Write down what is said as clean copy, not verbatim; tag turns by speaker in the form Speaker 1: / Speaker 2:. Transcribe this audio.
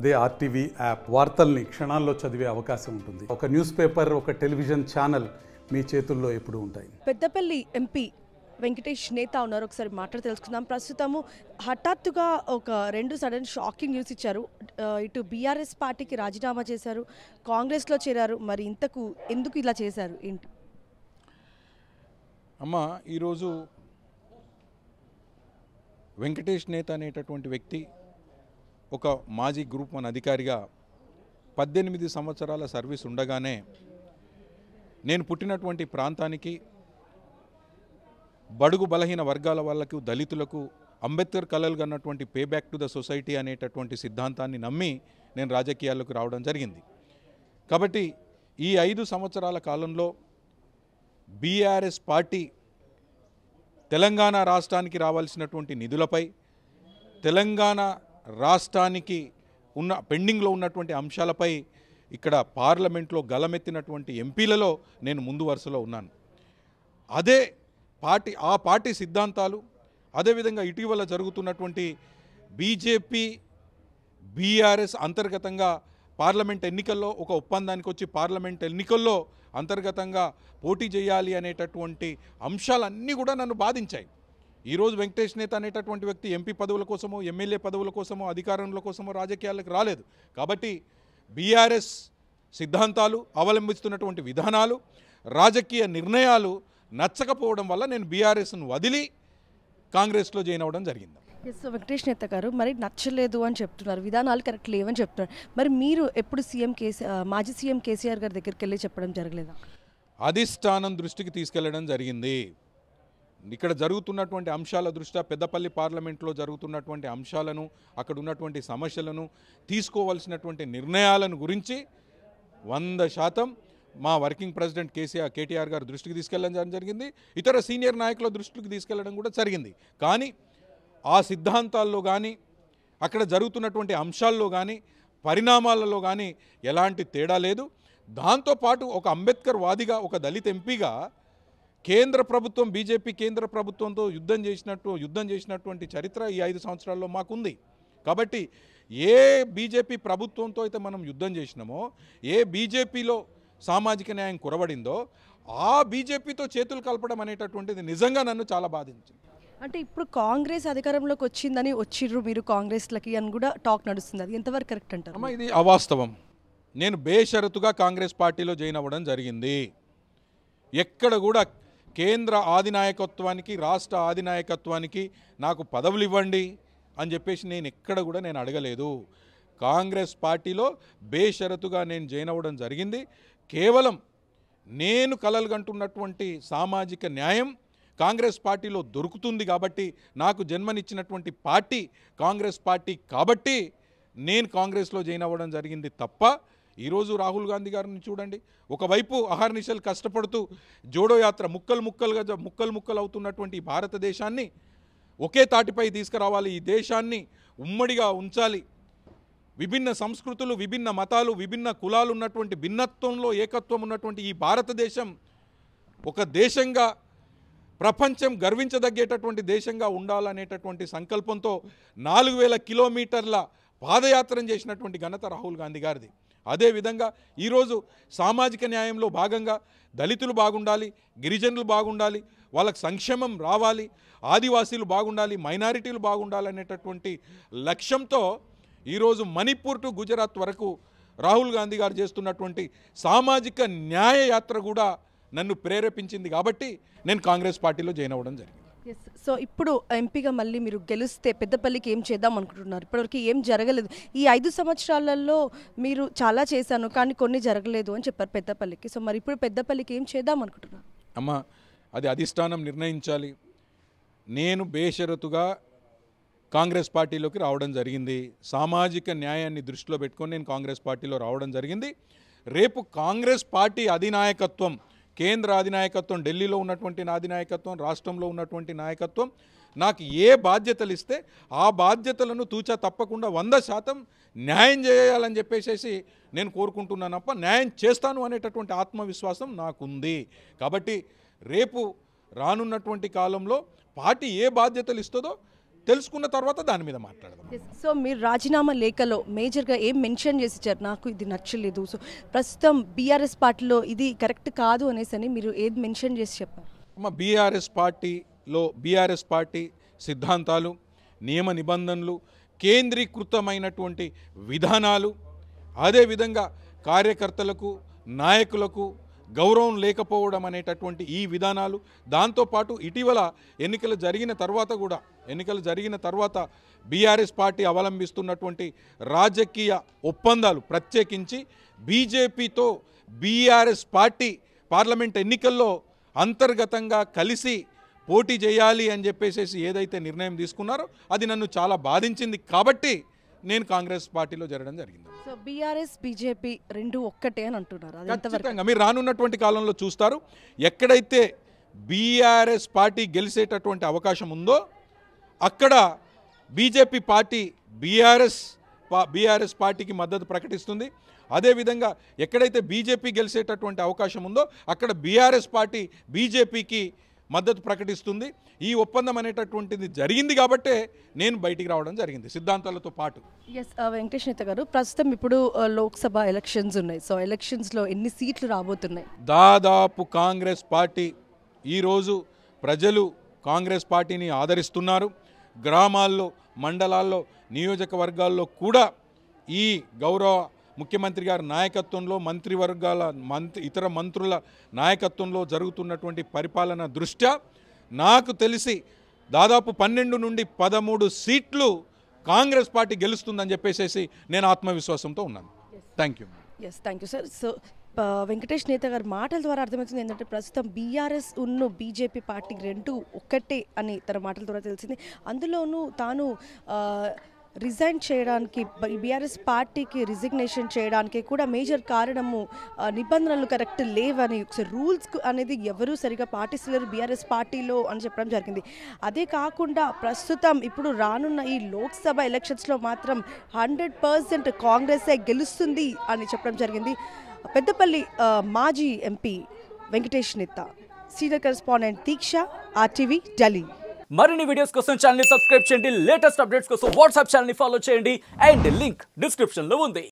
Speaker 1: అదే RTV app వార్తల్ని క్షణాల్లో చదివే అవకాశం ఉంటుంది. ఒక న్యూస్ పేపర్, ఒక టెలివిజన్ ఛానల్ మీ చేతుల్లో ఎప్పుడూ ఉంటాయి.
Speaker 2: పెద్దపల్లి ఎంపీ వెంకటేష్ నేత ఉన్నారు, ఒకసారి మాట్లాడి తెలుసుకుందాం. ప్రస్తుతము హఠాత్తుగా ఒక రెండు సడన్ షాకింగ్ న్యూస్ ఇచ్చారు. ఇటు బీఆర్ఎస్ పార్టీకి రాజీనామా చేశారు, కాంగ్రెస్లో చేరారు. మరి ఇంతకు ఎందుకు ఇలా చేశారు ఏంటి?
Speaker 3: అమ్మ, ఈరోజు వెంకటేష్ నేత అనేటటువంటి వ్యక్తి ఒక మాజీ గ్రూప్ 1 అధికారిగా 18 సంవత్సరాల సర్వీస్ ఉండగానే నేను పుట్టినటువంటి ప్రాంతానికి, బడుగు బలహీన వర్గాల వాళ్ళకు, దళితులకు అంబేద్కర్ కలలు కన్నటువంటి pay back to the society అనేటటువంటి సిద్ధాంతాన్ని నమ్మి నేను రాజకీయాల్లోకి రావడం జరిగింది. కాబట్టి ఈ 5 సంవత్సరాల కాలంలో బీఆర్ఎస్ పార్టీ తెలంగాణ రాష్ట్రానికి రావాల్సినటువంటి నిధులపై, తెలంగాణ రాష్ట్రానికి ఉన్న పెండింగ్లో ఉన్నటువంటి అంశాలపై ఇక్కడ పార్లమెంట్లో గలమెత్తినటువంటి ఎంపీలలో నేను ముందు వరుసలో ఉన్నాను. ఆ పార్టీ సిద్ధాంతాలు, అదేవిధంగా ఇటీవల జరుగుతున్నటువంటి బీజేపీ బీఆర్ఎస్ అంతర్గతంగా పార్లమెంట్ ఎన్నికల్లో ఒక ఒప్పందానికి వచ్చి పార్లమెంట్ ఎన్నికల్లో అంతర్గతంగా పోటీ చేయాలి అనేటటువంటి అంశాలన్నీ కూడా నన్ను బాధించాయి. ఈరోజు వెంకటేష్ నేత అనేటటువంటి వ్యక్తి ఎంపీ పదవుల కోసమో, ఎమ్మెల్యే పదవుల కోసమో, అధికారంలో కోసమో రాజకీయాలకు రాలేదు. కాబట్టి బీఆర్ఎస్ సిద్ధాంతాలు, అవలంబిస్తున్నటువంటి విధానాలు, రాజకీయ నిర్ణయాలు నచ్చకపోవడం వల్ల నేను బీఆర్ఎస్ను వదిలి కాంగ్రెస్లో జాయిన్ అవ్వడం జరిగింది.
Speaker 2: వెంకటేష్ నేత గారు మరి నచ్చలేదు అని చెప్తున్నారు, విధానాలు కరెక్ట్ లేవని చెప్తున్నారు. మరి మీరు ఎప్పుడు మాజీ సీఎం కేసీఆర్ గారి దగ్గరికి వెళ్ళి చెప్పడం జరగలేదా?
Speaker 3: అధిష్టానం దృష్టికి తీసుకెళ్లడం జరిగింది. ఇక్కడ జరుగుతున్నటువంటి అంశాల దృష్ట్యా పెద్దపల్లి పార్లమెంట్లో జరుగుతున్నటువంటి అంశాలను, అక్కడ ఉన్నటువంటి సమస్యలను, తీసుకోవాల్సినటువంటి నిర్ణయాలను గురించి 100% మా వర్కింగ్ ప్రెసిడెంట్ కేటీఆర్ గారు దృష్టికి తీసుకెళ్లడం జరిగింది. ఇతర సీనియర్ నాయకుల దృష్టికి తీసుకెళ్లడం కూడా జరిగింది. కానీ ఆ సిద్ధాంతాల్లో కానీ, అక్కడ జరుగుతున్నటువంటి అంశాల్లో కానీ, పరిణామాలలో కానీ ఎలాంటి తేడా లేదు. దాంతోపాటు ఒక అంబేద్కర్ వాదిగా, ఒక దళిత ఎంపీగా కేంద్ర ప్రభుత్వం, బీజేపీ కేంద్ర ప్రభుత్వంతో యుద్ధం చేసినటువంటి చరిత్ర ఈ 5 సంవత్సరాల్లో మాకుంది. కాబట్టి ఏ బీజేపీ ప్రభుత్వంతో అయితే మనం యుద్ధం చేసినామో, ఏ బీజేపీలో సామాజిక న్యాయం కురబడిందో ఆ బీజేపీతో చేతులు కలపడం అనేటటువంటిది నిజంగా నన్ను చాలా బాధించింది.
Speaker 2: అంటే ఇప్పుడు కాంగ్రెస్ అధికారంలోకి వచ్చిందని వచ్చిర్రు మీరు కాంగ్రెస్లకి అని కూడా టాక్ నడుస్తుంది, అది ఎంతవరకు కరెక్ట్ అంటారు?
Speaker 3: అమ్మ, ఇది అవాస్తవం. నేను బేషరతుగా కాంగ్రెస్ పార్టీలో జాయిన్ అవ్వడం జరిగింది. ఎక్కడ కూడా కేంద్ర అధినాయకత్వానికి, రాష్ట్ర అధినాయకత్వానికి నాకు పదవులు ఇవ్వండి అని చెప్పేసి నేను ఎక్కడ కూడా అడగలేదు. కాంగ్రెస్ పార్టీలో బేషరతుగా నేను జాయిన్ అవ్వడం జరిగింది. కేవలం నేను కలలుగంటున్నటువంటి సామాజిక న్యాయం కాంగ్రెస్ పార్టీలో దొరుకుతుంది కాబట్టి, నాకు జన్మనిచ్చినటువంటి పార్టీ కాంగ్రెస్ పార్టీ కాబట్టి నేను కాంగ్రెస్లో జాయిన్ అవ్వడం జరిగింది తప్ప, ఈరోజు రాహుల్ గాంధీ గారిని చూడండి, ఒకవైపు అహర్నిశలు కష్టపడుతూ జోడో యాత్ర ముక్కలు అవుతున్నటువంటి భారతదేశాన్ని ఒకే తాటిపై తీసుకురావాలి, ఈ దేశాన్ని ఉమ్మడిగా ఉంచాలి, విభిన్న సంస్కృతులు, విభిన్న మతాలు, విభిన్న కులాలు ఉన్నటువంటి భిన్నత్వంలో ఏకత్వం ఉన్నటువంటి ఈ భారతదేశం ఒక దేశంగా, ప్రపంచం గర్వించదగ్గేటటువంటి దేశంగా ఉండాలనేటటువంటి సంకల్పంతో 4000 కిలోమీటర్ల పాదయాత్ర చేసినటువంటి ఘనత రాహుల్ గాంధీ గారిది. అదేవిధంగా ఈరోజు సామాజిక న్యాయంలో భాగంగా దళితులు బాగుండాలి, గిరిజనులు బాగుండాలి, వాళ్ళకి సంక్షేమం రావాలి, ఆదివాసీలు బాగుండాలి, మైనారిటీలు బాగుండాలి అనేటటువంటి లక్ష్యంతో ఈరోజు మణిపూర్ టు గుజరాత్ వరకు రాహుల్ గాంధీ గారు చేస్తున్నటువంటి సామాజిక న్యాయ యాత్ర కూడా నన్ను ప్రేరేపించింది. కాబట్టి నేను కాంగ్రెస్ పార్టీలో జాయిన్ అవ్వడం జరిగింది.
Speaker 2: సో ఇప్పుడు ఎంపీగా మళ్ళీ మీరు గెలిస్తే పెద్దపల్లికి ఏం చేద్దాం అనుకుంటున్నారు? ఇప్పటివరకు ఏం జరగలేదు. ఈ 5 సంవత్సరాలలో మీరు చాలా చేశాను కానీ కొన్ని జరగలేదు అని చెప్పారు పెద్దపల్లికి. సో మరి ఇప్పుడు పెద్దపల్లికి ఏం చేద్దాం అనుకుంటున్నారు?
Speaker 3: అమ్మ, అది అధిష్టానం నిర్ణయించాలి. నేను బేషరతుగా కాంగ్రెస్ పార్టీలోకి రావడం జరిగింది. సామాజిక న్యాయాన్ని దృష్టిలో పెట్టుకొని నేను కాంగ్రెస్ పార్టీలో రావడం జరిగింది. రేపు కాంగ్రెస్ పార్టీ అధినాయకత్వం, కేంద్ర అధినాయకత్వం, ఢిల్లీలో ఉన్నటువంటి అధినాయకత్వం, రాష్ట్రంలో ఉన్నటువంటి నాయకత్వం నాకు ఏ బాధ్యతలు ఇస్తే ఆ బాధ్యతలను తూచా తప్పకుండా 100% న్యాయం చేయాలని చెప్పేసి నేను కోరుకుంటున్నానప్ప, న్యాయం చేస్తాను అనేటటువంటి ఆత్మవిశ్వాసం నాకుంది. కాబట్టి రేపు రానున్నటువంటి కాలంలో పార్టీ ఏ బాధ్యతలు ఇస్తుందో తెలుసుకున్న తర్వాత దాని మీద మాట్లాడదాం.
Speaker 2: సో మీరు రాజీనామా లేఖలో మేజర్గా ఏం మెన్షన్ చేసి ఇచ్చారు? నాకు ఇది నచ్చలేదు, సో ప్రస్తుతం బీఆర్ఎస్ పార్టీలో ఇది కరెక్ట్ కాదు అనేసి మీరు ఏది మెన్షన్ చేసి చెప్పారు? బీఆర్ఎస్ పార్టీ సిద్ధాంతాలు, నియమ నిబంధనలు, కేంద్రీకృతమైనటువంటి విధానాలు, అదేవిధంగా కార్యకర్తలకు నాయకులకు గౌరవం లేకపోవడం అనేటటువంటి ఈ విధానాలు, దాంతోపాటు ఇటీవల ఎన్నికలు జరిగిన తర్వాత బీఆర్ఎస్ పార్టీ అవలంబిస్తున్నటువంటి రాజకీయ ఒప్పందాలు, ప్రత్యేకించి బీజేపీతో బీఆర్ఎస్ పార్టీ పార్లమెంట్ ఎన్నికల్లో అంతర్గతంగా కలిసి పోటీ చేయాలి అని చెప్పేసి ఏదైతే నిర్ణయం తీసుకున్నారో అది నన్ను చాలా బాధించింది. కాబట్టి నేను కాంగ్రెస్ పార్టీలో చేరడం జరిగింది. సో బీఆర్ఎస్ బీజేపీ రెండు ఒక్కటే అని అంటున్నారు.
Speaker 3: ఖచ్చితంగా మీరు రానున్నటువంటి కాలంలో చూస్తారు. ఎక్కడైతే బీఆర్ఎస్ పార్టీ గెలిచేటటువంటి అవకాశం ఉందో అక్కడ బీజేపీ పార్టీ బీఆర్ఎస్ పార్టీకి మద్దతు ప్రకటిస్తుంది. అదేవిధంగా ఎక్కడైతే బీజేపీ గెలిచేటటువంటి అవకాశం ఉందో అక్కడ బీఆర్ఎస్ పార్టీ బీజేపీకి మద్దతు ప్రకటిస్తుంది. ఈ ఒప్పందం అనేటటువంటిది జరిగింది కాబట్టే నేను బయటికి రావడం జరిగింది సిద్ధాంతాలతో పాటు.
Speaker 2: ఎస్ వెంకటేష్ నేత గారు, ప్రస్తుతం ఇప్పుడు లోక్సభ ఎలక్షన్స్ ఉన్నాయి. సో ఎలక్షన్స్లో ఎన్ని సీట్లు రాబోతున్నాయి?
Speaker 3: దాదాపు కాంగ్రెస్ పార్టీ ఈరోజు ప్రజలు కాంగ్రెస్ పార్టీని ఆదరిస్తున్నారు. గ్రామాల్లో, మండలాల్లో, నియోజకవర్గాల్లో కూడా ఈ గౌరవ ముఖ్యమంత్రి గారి నాయకత్వంలో, ఇతర మంత్రుల నాయకత్వంలో జరుగుతున్నటువంటి పరిపాలన దృష్ట్యా నాకు తెలిసి దాదాపు 12 నుండి 13 సీట్లు కాంగ్రెస్ పార్టీ గెలుస్తుందని చెప్పేసి నేను ఆత్మవిశ్వాసంతో ఉన్నాను. Thank you.
Speaker 2: Yes, thank you sir. So Venkatesh Netha గారి మాటల ద్వారా అర్థమవుతుంది ఏంటంటే ప్రస్తుతం బీఆర్ఎస్ బీజేపీ పార్టీ రెండు ఒక్కటే అని తన మాటల ద్వారా తెలిసింది. అందులోనూ తాను రిజైన్ చేయడానికి, బీఆర్ఎస్ పార్టీకి రిజిగ్నేషన్ చేయడానికి కూడా మేజర్ కారణము నిబంధనలు కరెక్ట్ లేవని, రూల్స్ అనేది ఎవరూ సరిగా పాటిస్తలేరు బీఆర్ఎస్ పార్టీలో అని చెప్పడం జరిగింది. అదే కాకుండా ప్రస్తుతం ఇప్పుడు రానున్న ఈ లోక్సభ ఎలక్షన్స్లో మాత్రం 100% కాంగ్రెసే గెలుస్తుంది అని చెప్పడం జరిగింది. పెద్దపల్లి మాజీ ఎంపీ వెంకటేష్ నేత, సీనియర్ కరెస్పాండెంట్ దీక్ష, RTV ఢిల్లీ.
Speaker 4: మరిన్ని వీడియోస్ కోసం ఛానల్ ని సబ్స్క్రైబ్ చేయండి. లేటెస్ట్ అప్డేట్స్ కోసం వాట్సాప్ ఛానల్ ని ఫాలో చేయండి. అండ్ లింక్ డిస్క్రిప్షన్ లో ఉంది.